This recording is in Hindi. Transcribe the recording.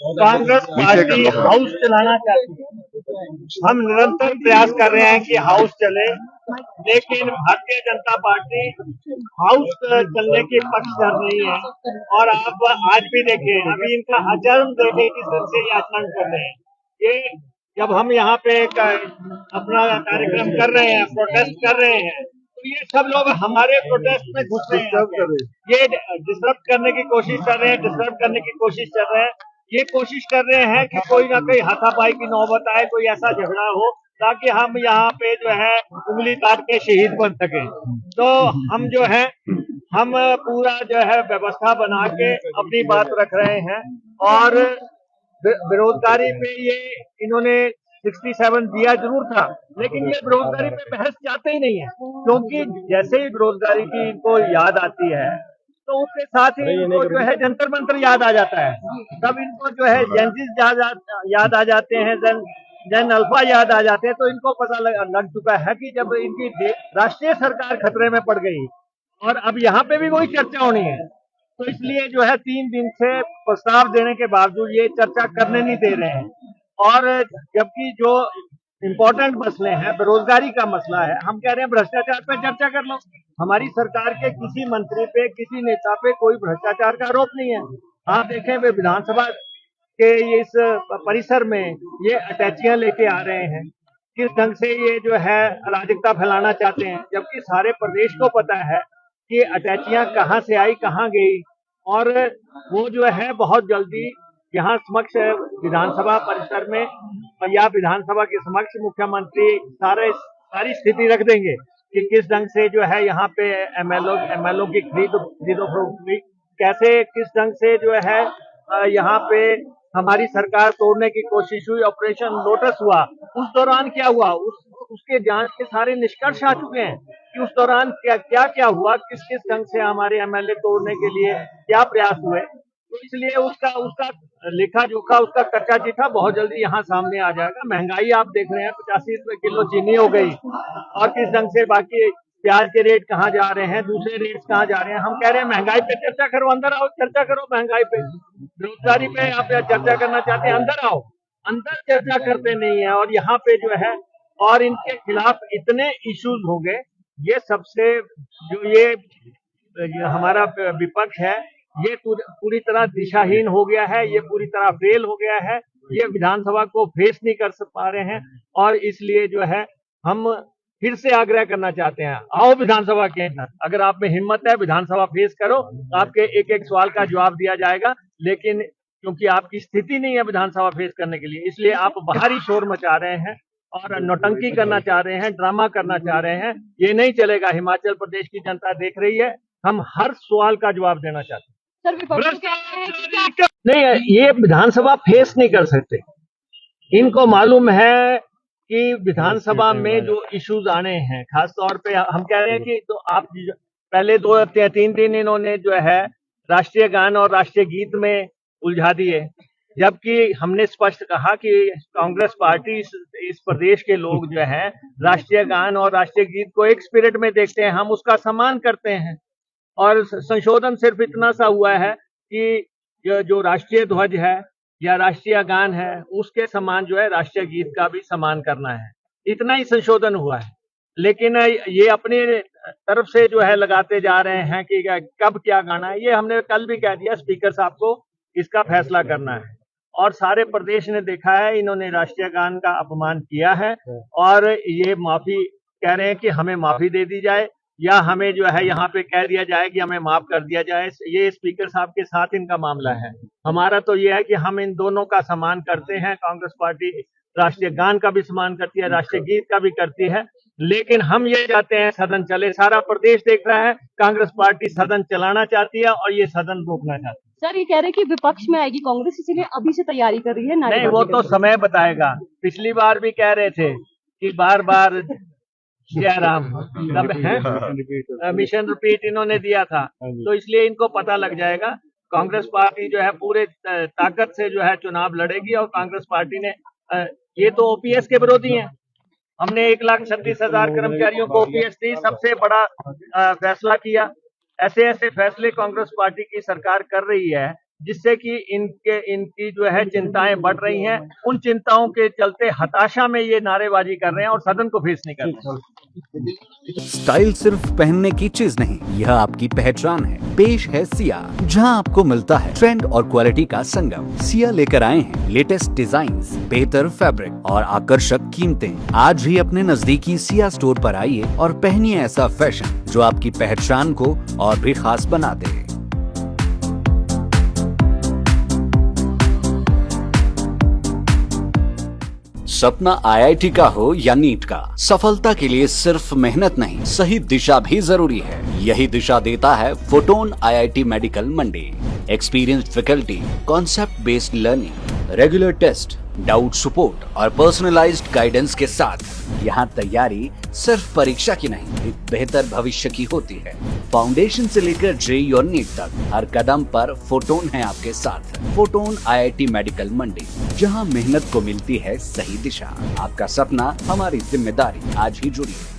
कांग्रेस पार्टी हाउस चलाना चाहती है। हम निरंतर प्रयास कर रहे हैं कि हाउस चले, लेकिन भारतीय जनता पार्टी हाउस चलने के पक्षधर नहीं है। और आप आज भी देखें, अभी इनका आचरण देखें किस तरह से ये आचरण कर रहे हैं। ये जब हम यहाँ पे अपना कार्यक्रम कर रहे हैं, प्रोटेस्ट कर रहे हैं, तो ये सब लोग हमारे प्रोटेस्ट में घुस रहे हैं। ये डिस्टर्ब करने की कोशिश कर रहे हैं, डिस्टर्ब करने की कोशिश कर रहे हैं। ये कोशिश कर रहे हैं कि कोई ना कोई हाथापाई की नौबत आए, कोई ऐसा झगड़ा हो ताकि हम यहाँ पे जो है उंगली काट के शहीद बन सके। तो हम जो है हम पूरा जो है व्यवस्था बना के अपनी बात रख रहे हैं। और बेरोजगारी पे ये इन्होंने 67 दिया जरूर था, लेकिन ये बेरोजगारी पे बहस चाहते ही नहीं है, क्योंकि जैसे ही बेरोजगारी की इनको याद आती है तो उसके साथ ही इनको जो है जंतर मंतर याद आ जाता है। तब इनको जो है जेंसिस याद आ जाते हैं, जन अल्फा याद आ जाते हैं। तो इनको पता लग चुका है कि जब इनकी राष्ट्रीय सरकार खतरे में पड़ गई और अब यहाँ पे भी वही चर्चा होनी है, तो इसलिए जो है 3 दिन से प्रस्ताव देने के बावजूद ये चर्चा करने नहीं दे रहे हैं। और जबकि जो इम्पोर्टेंट मसले हैं, बेरोजगारी का मसला है, हम कह रहे हैं भ्रष्टाचार पे चर्चा कर लो। हमारी सरकार के किसी मंत्री पे, किसी नेता पे कोई भ्रष्टाचार का आरोप नहीं है। आप देखें, वे विधानसभा के इस परिसर में ये अटैचियां लेके आ रहे हैं, किस ढंग से ये जो है अराजकता फैलाना चाहते हैं, जबकि सारे प्रदेश को पता है कि अटैचियां कहाँ से आई, कहाँ गई। और वो जो है बहुत जल्दी यहाँ समक्ष विधानसभा परिसर में या विधानसभा के समक्ष मुख्यमंत्री सारी स्थिति रख देंगे कि किस ढंग से जो है यहाँ पे एमएलओ की खरीदो फरोख्त हुई, कैसे किस ढंग से जो है यहाँ पे हमारी सरकार तोड़ने की कोशिश हुई, ऑपरेशन लोटस हुआ। उस दौरान क्या हुआ, उसके जांच के सारे निष्कर्ष आ चुके हैं कि उस दौरान क्या हुआ, किस किस ढंग से हमारे एमएलए तोड़ने के लिए क्या प्रयास हुए। तो इसलिए उसका लेखा जोखा, उसका कच्चा चिट्ठा बहुत जल्दी यहाँ सामने आ जाएगा। महंगाई आप देख रहे हैं, 85 रुपए किलो चीनी हो गई, और किस ढंग से बाकी प्याज के रेट कहाँ जा रहे हैं, दूसरे रेट्स कहाँ जा रहे हैं। हम कह रहे हैं महंगाई पे चर्चा करो, अंदर आओ, चर्चा करो महंगाई पे। बेरोजगारी पे आप चर्चा करना चाहते हैं, अंदर आओ। अंदर चर्चा करते नहीं है, और यहाँ पे जो है, और इनके खिलाफ इतने इश्यूज हो गए। ये सबसे जो ये हमारा विपक्ष है, ये पूरी तरह दिशाहीन हो गया है, ये पूरी तरह फेल हो गया है। ये विधानसभा को फेस नहीं कर पा रहे हैं, और इसलिए जो है हम फिर से आग्रह करना चाहते हैं, आओ विधानसभा के अंदर, अगर आप में हिम्मत है विधानसभा फेस करो, आपके एक एक सवाल का जवाब दिया जाएगा। लेकिन क्योंकि आपकी स्थिति नहीं है विधानसभा फेस करने के लिए, इसलिए आप बाहर ही शोर मचा रहे हैं और नौटंकी करना चाह रहे हैं, ड्रामा करना चाह रहे हैं। ये नहीं चलेगा। हिमाचल प्रदेश की जनता देख रही है, हम हर सवाल का जवाब देना चाहते हैं। नहीं, ये विधानसभा फेस नहीं कर सकते। इनको मालूम है कि विधानसभा में जो इश्यूज आने हैं, खास तौर पे हम कह रहे हैं कि तो आप पहले 2-3 दिन इन्होंने जो है राष्ट्रीय गान और राष्ट्रीय गीत में उलझा दिए, जबकि हमने स्पष्ट कहा कि कांग्रेस पार्टी इस प्रदेश के लोग जो है राष्ट्रीय गान और राष्ट्रीय गीत को एक स्पिरिट में देखते हैं, हम उसका सम्मान करते हैं। और संशोधन सिर्फ इतना सा हुआ है कि जो राष्ट्रीय ध्वज है या राष्ट्रीय गान है, उसके समान जो है राष्ट्रीय गीत का भी सम्मान करना है, इतना ही संशोधन हुआ है। लेकिन ये अपनी तरफ से जो है लगाते जा रहे हैं कि कब क्या गाना है। ये हमने कल भी कह दिया स्पीकर साहब को, इसका फैसला करना है। और सारे प्रदेश ने देखा है, इन्होंने राष्ट्रीय गान का अपमान किया है, और ये माफी कह रहे हैं कि हमें माफी दे दी जाए, या हमें जो है यहाँ पे कह दिया जाए कि हमें माफ कर दिया जाए। ये स्पीकर साहब के साथ इनका मामला है। हमारा तो ये है कि हम इन दोनों का सम्मान करते हैं। कांग्रेस पार्टी राष्ट्रीय गान का भी सम्मान करती है, राष्ट्रीय गीत का भी करती है, लेकिन हम ये चाहते हैं सदन चले। सारा प्रदेश देख रहा है, कांग्रेस पार्टी सदन चलाना चाहती है और ये सदन रोकना चाहती है। सर, ये कह रहे हैं कि विपक्ष में आएगी कांग्रेस, इसीलिए अभी से तैयारी कर रही है। नहीं, वो तो समय बताएगा। पिछली बार भी कह रहे थे कि बार जयराम मिशन रिपीट इन्होंने दिया था, तो इसलिए इनको पता लग जाएगा। कांग्रेस पार्टी जो है पूरे ताकत से जो है चुनाव लड़ेगी, और कांग्रेस पार्टी ने ये तो ओपीएस के विरोधी हैं। हमने 1,36,000 कर्मचारियों को ओपीएस दी, सबसे बड़ा फैसला किया। ऐसे फैसले कांग्रेस पार्टी की सरकार कर रही है, जिससे कि इनकी जो है चिंताएं बढ़ रही हैं। उन चिंताओं के चलते हताशा में ये नारेबाजी कर रहे हैं और सदन को फेस नहीं कर रहे। स्टाइल सिर्फ पहनने की चीज नहीं, यह आपकी पहचान है। पेश है सिया, जहां आपको मिलता है ट्रेंड और क्वालिटी का संगम। सिया लेकर आए हैं लेटेस्ट डिजाइन्स, बेहतर फैब्रिक और आकर्षक कीमतें। आज ही अपने नजदीकी सिया स्टोर पर आइए और पहनिए ऐसा फैशन जो आपकी पहचान को और भी खास बना दे। सपना IIT का हो या नीट का, सफलता के लिए सिर्फ मेहनत नहीं, सही दिशा भी जरूरी है। यही दिशा देता है photon IIT medical Mandi. Experienced faculty, concept based learning, regular test, doubt support और पर्सनलाइज्ड गाइडेंस के साथ यहाँ तैयारी सिर्फ परीक्षा की नहीं, एक बेहतर भविष्य की होती है। फाउंडेशन से लेकर JEE और नीट तक हर कदम पर फोटोन है आपके साथ। फोटोन IIT मेडिकल मंडी, जहाँ मेहनत को मिलती है सही दिशा। आपका सपना हमारी जिम्मेदारी। आज ही जुड़िए।